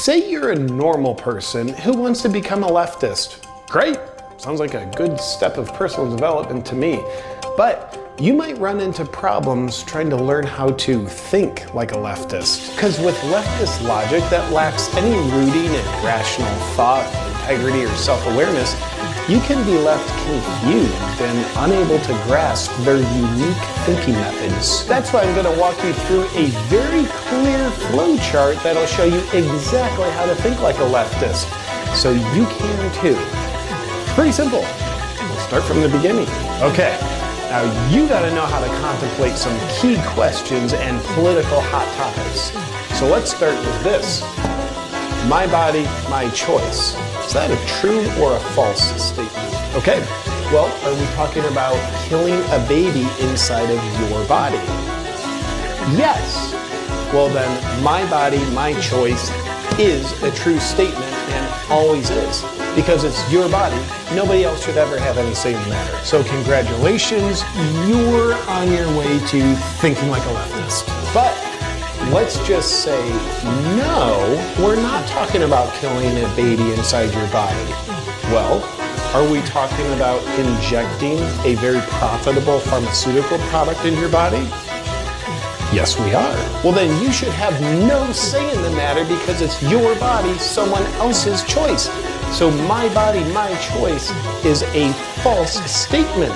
Say you're a normal person who wants to become a leftist. Great, sounds like a good step of personal development to me. But you might run into problems trying to learn how to think like a leftist. Because with leftist logic that lacks any rooting in rational thought, integrity, or self-awareness, you can be left confused and unable to grasp their unique thinking methods. That's why I'm going to walk you through a very clear flow chart that'll show you exactly how to think like a leftist, so you can too. Pretty simple. We'll start from the beginning. Okay. Now you gotta know how to contemplate some key questions and political hot topics. So let's start with this. My body, my choice. Is that a true or a false statement? Okay, well, are we talking about killing a baby inside of your body? Yes. Well then, my body, my choice is a true statement and always is. Because it's your body, nobody else should ever have any say in the matter. So congratulations, you're on your way to thinking like a leftist. But let's just say, no, we're not talking about killing a baby inside your body. Well, are we talking about injecting a very profitable pharmaceutical product in your body? Yes, we are. Well, then you should have no say in the matter because it's your body, someone else's choice. So my body, my choice is a false statement,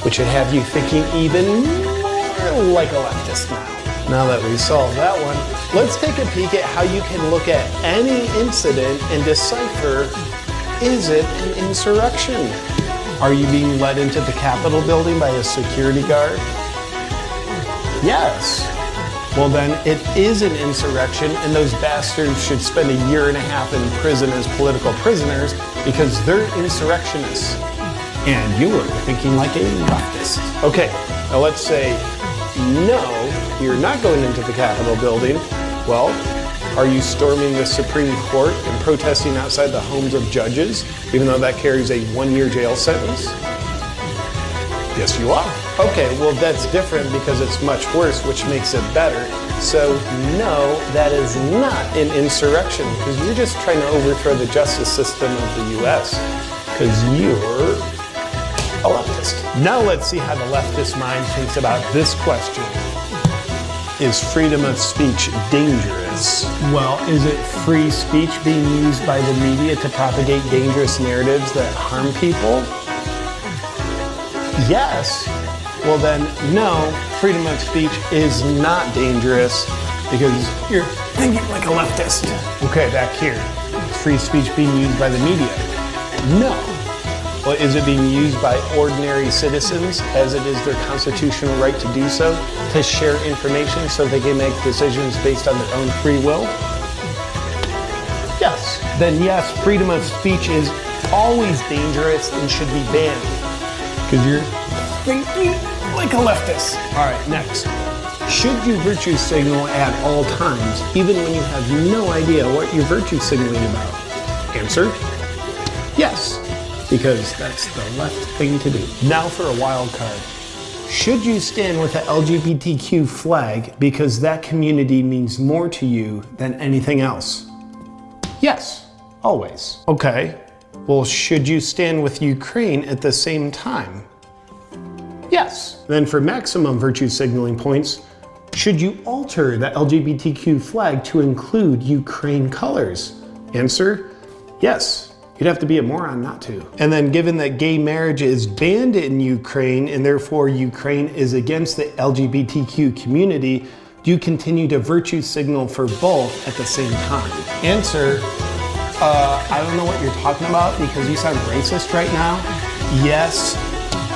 which should have you thinking even more like a leftist now. Now that we solved that one, let's take a peek at how you can look at any incident and decipher, is it an insurrection? Are you being led into the Capitol building by a security guard? Yes. Well then, it is an insurrection, and those bastards should spend 1.5 years in prison as political prisoners because they're insurrectionists. And you were thinking like a leftist. Okay, now let's say, no, you're not going into the Capitol building. Well, are you storming the Supreme Court and protesting outside the homes of judges, even though that carries a 1-year jail sentence? Yes, you are. Okay, well that's different because it's much worse, which makes it better. So no, that is not an insurrection because you're just trying to overthrow the justice system of the US because you're a leftist. Now let's see how the leftist mind thinks about this question. Is freedom of speech dangerous? Well, is it free speech being used by the media to propagate dangerous narratives that harm people? Yes. Well then, no, freedom of speech is not dangerous because you're thinking like a leftist. Okay, back here. Is free speech being used by the media? No. Well, is it being used by ordinary citizens as it is their constitutional right to do so, to share information so they can make decisions based on their own free will? Yes. Then yes, freedom of speech is always dangerous and should be banned. Because you're thinking like a leftist. All right, next. Should you virtue signal at all times, even when you have no idea what you're virtue signaling about? Answer, yes, because that's the left thing to do. Now for a wild card. Should you stand with the LGBTQ flag because that community means more to you than anything else? Yes, always. Okay. Well, should you stand with Ukraine at the same time? Yes. Then for maximum virtue signaling points, should you alter the LGBTQ flag to include Ukraine colors? Answer, yes. You'd have to be a moron not to. And then given that gay marriage is banned in Ukraine and therefore Ukraine is against the LGBTQ community, do you continue to virtue signal for both at the same time? Answer, I don't know what you're talking about because you sound racist right now. Yes,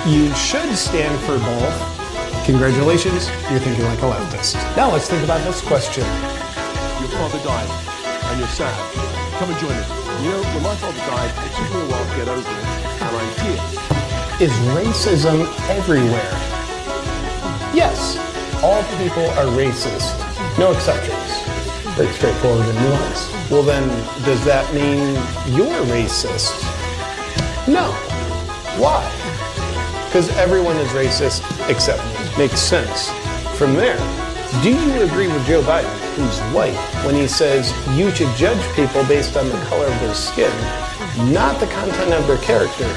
you should stand for both. Congratulations, you're thinking like a leftist. Now let's think about this question. Your father died and you're sad. Come and join me. You know, when my father died, it took me a while to get over it, and I'm here. Is racism everywhere? Yes, all people are racist, no exceptions. Very straightforward and nuanced. Well then, does that mean you're racist? No. Why? Because everyone is racist except me. Makes sense. From there, Do you agree with Joe Biden, who's white, when he says you should judge people based on the color of their skin, not the content of their character?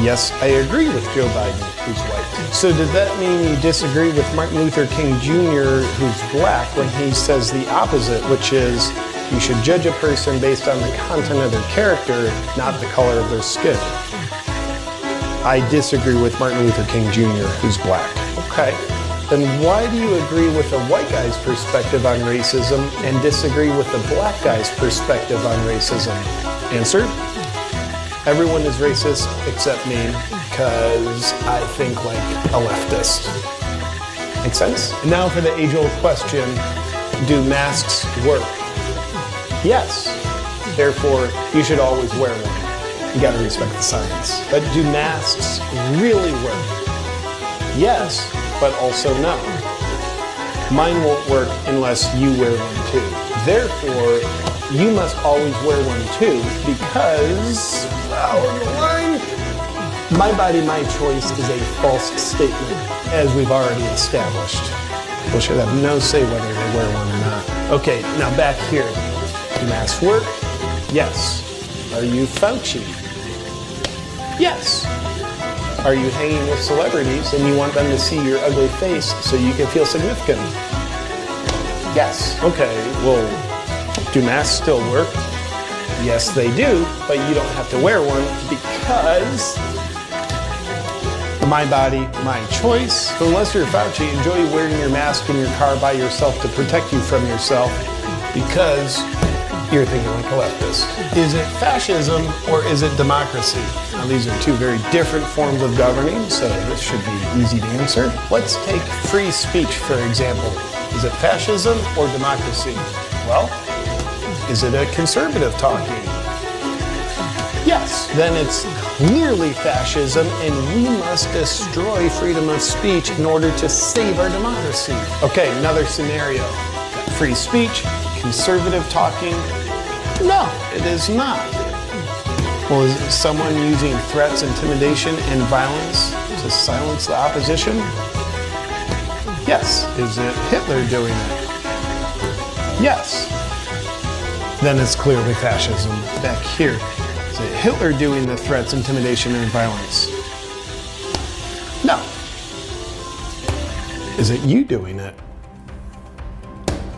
Yes, I agree with Joe Biden, who's white. So does that mean you disagree with Martin Luther King Jr., who's black, when he says the opposite, which is you should judge a person based on the content of their character, not the color of their skin? I disagree with Martin Luther King Jr., who's black. Okay. Then why do you agree with the white guy's perspective on racism and disagree with the black guy's perspective on racism? Answer: everyone is racist except me, because I think like a leftist. Make sense? And now for the age-old question, do masks work? Yes. Therefore, you should always wear one. You gotta respect the science. But do masks really work? Yes, but also no. Mine won't work unless you wear one too. Therefore, you must always wear one too, because, on the line, my body, my choice is a false statement, as we've already established. People should have no say whether they wear one or not. Okay, now back here. Do masks work? Yes. Are you Fauci? Yes. Are you hanging with celebrities and you want them to see your ugly face so you can feel significant? Yes. Okay, well, do masks still work? Yes, they do, but you don't have to wear one because my body, my choice. So unless you're Fauci, enjoy wearing your mask in your car by yourself to protect you from yourself, because you're thinking like a leftist. Is it fascism or is it democracy? Now these are two very different forms of governing, so this should be easy to answer. Let's take free speech, for example. Is it fascism or democracy? Well, is it a conservative talking? Yes. Then it's clearly fascism, and we must destroy freedom of speech in order to save our democracy. Okay, another scenario. Free speech, conservative talking. No, it is not. Well, is it someone using threats, intimidation, and violence to silence the opposition? Yes. Is it Hitler doing it? Yes. Then it's clearly fascism. Back here, is it Hitler doing the threats, intimidation, and violence? No. Is it you doing it?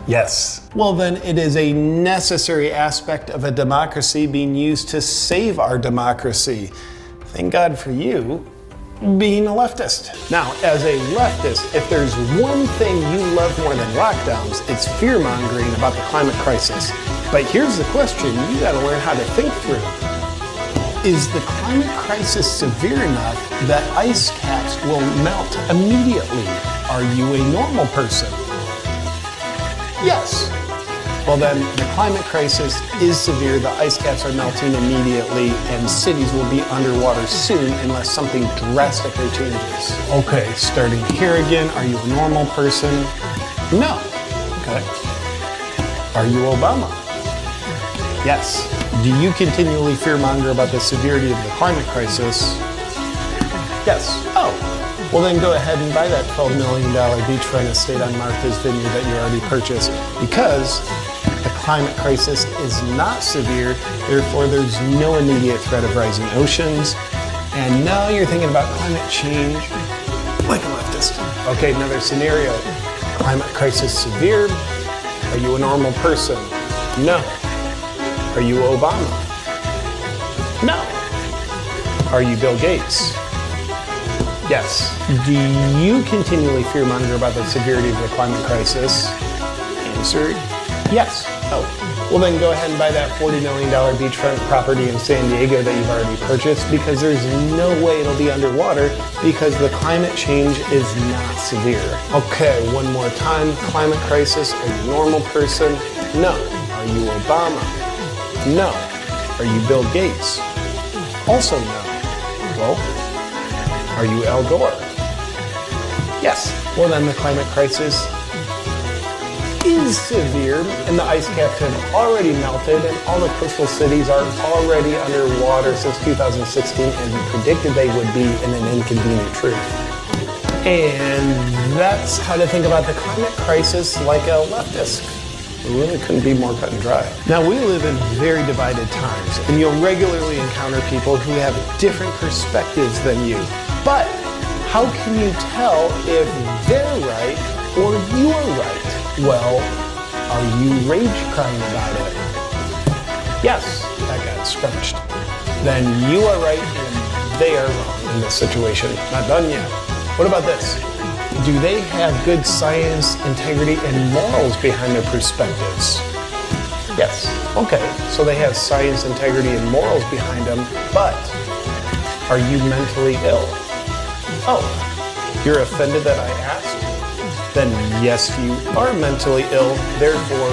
Yes. Well, then it is a necessary aspect of a democracy being used to save our democracy. Thank God for you being a leftist. Now, as a leftist, if there's one thing you love more than lockdowns, it's fear-mongering about the climate crisis. But here's the question you gotta learn how to think through. Is the climate crisis severe enough that ice caps will melt immediately? Are you a normal person? Yes. Well then, the climate crisis is severe, the ice caps are melting immediately, and cities will be underwater soon unless something drastically changes. Okay, starting here again, are you a normal person? No. Okay. Are you Obama? Yes. Do you continually fearmonger about the severity of the climate crisis? Yes. Oh. Well then go ahead and buy that $12 million beachfront estate on Martha's Vineyard that you already purchased, because the climate crisis is not severe, therefore there's no immediate threat of rising oceans. And now you're thinking about climate change like a leftist. Okay, another scenario. Climate crisis severe? Are you a normal person? No. Are you Obama? No. Are you Bill Gates? Yes. Do you continually fearmonger about the severity of the climate crisis? Answer, yes. Oh, well then go ahead and buy that $40 million beachfront property in San Diego that you've already purchased, because there's no way it'll be underwater because the climate change is not severe. Okay, one more time. Climate crisis, are you a normal person? No. Are you Obama? No. Are you Bill Gates? Also no. Well, are you Al Gore? Yes. Well then the climate crisis is severe, and the ice caps have already melted, and all the coastal cities are already underwater since 2016, as we predicted they would be, in an inconvenient truth. And that's how to think about the climate crisis like a leftist. It really couldn't be more cut and dry. Now, we live in very divided times, and you'll regularly encounter people who have different perspectives than you. But how can you tell if they're right or you're right? Well, are you rage crying about it? Yes, that got scrunched. Then you are right and they are wrong in this situation. Not done yet. What about this? Do they have good science, integrity, and morals behind their perspectives? Yes. Okay, so they have science, integrity, and morals behind them, but are you mentally ill? Oh, you're offended that I asked? Then yes, you are mentally ill, therefore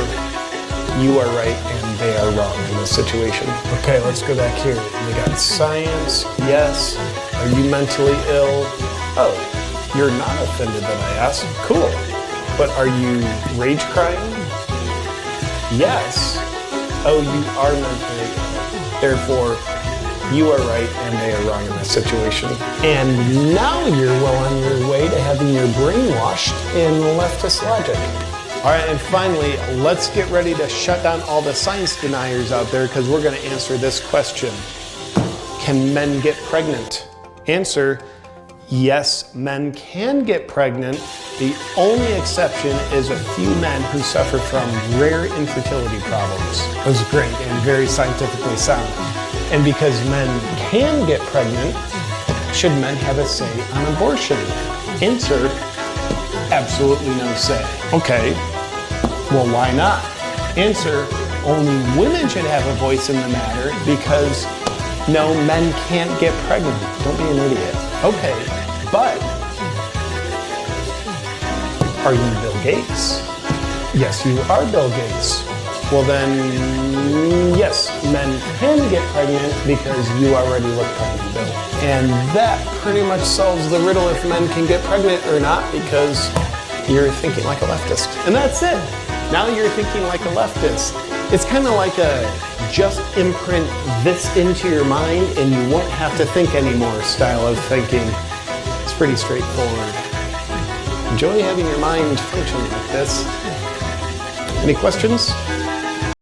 you are right and they are wrong in this situation. Okay, let's go back here. We got science, yes. Are you mentally ill? Oh, you're not offended that I asked. Cool. But are you rage crying? Yes. Oh, you are mentally ill. Therefore, you are right and they are wrong in this situation. And now you're well on your way to having your brain washed in leftist logic. All right, and finally, let's get ready to shut down all the science deniers out there because we're going to answer this question. Can men get pregnant? Answer, yes, men can get pregnant. The only exception is a few men who suffer from rare infertility problems. It was great and very scientifically sound. And because men can get pregnant, should men have a say on abortion? Answer, absolutely no say. Okay, well, why not? Answer, only women should have a voice in the matter because no, men can't get pregnant. Don't be an idiot. Okay, but are you Bill Gates? Yes, you are Bill Gates. Well then, yes, men can get pregnant because you already look pregnant, Bill. And that pretty much solves the riddle if men can get pregnant or not because you're thinking like a leftist. And that's it. Now you're thinking like a leftist. It's kind of like a just imprint this into your mind and you won't have to think anymore style of thinking. It's pretty straightforward. Enjoy having your mind function like this. Any questions?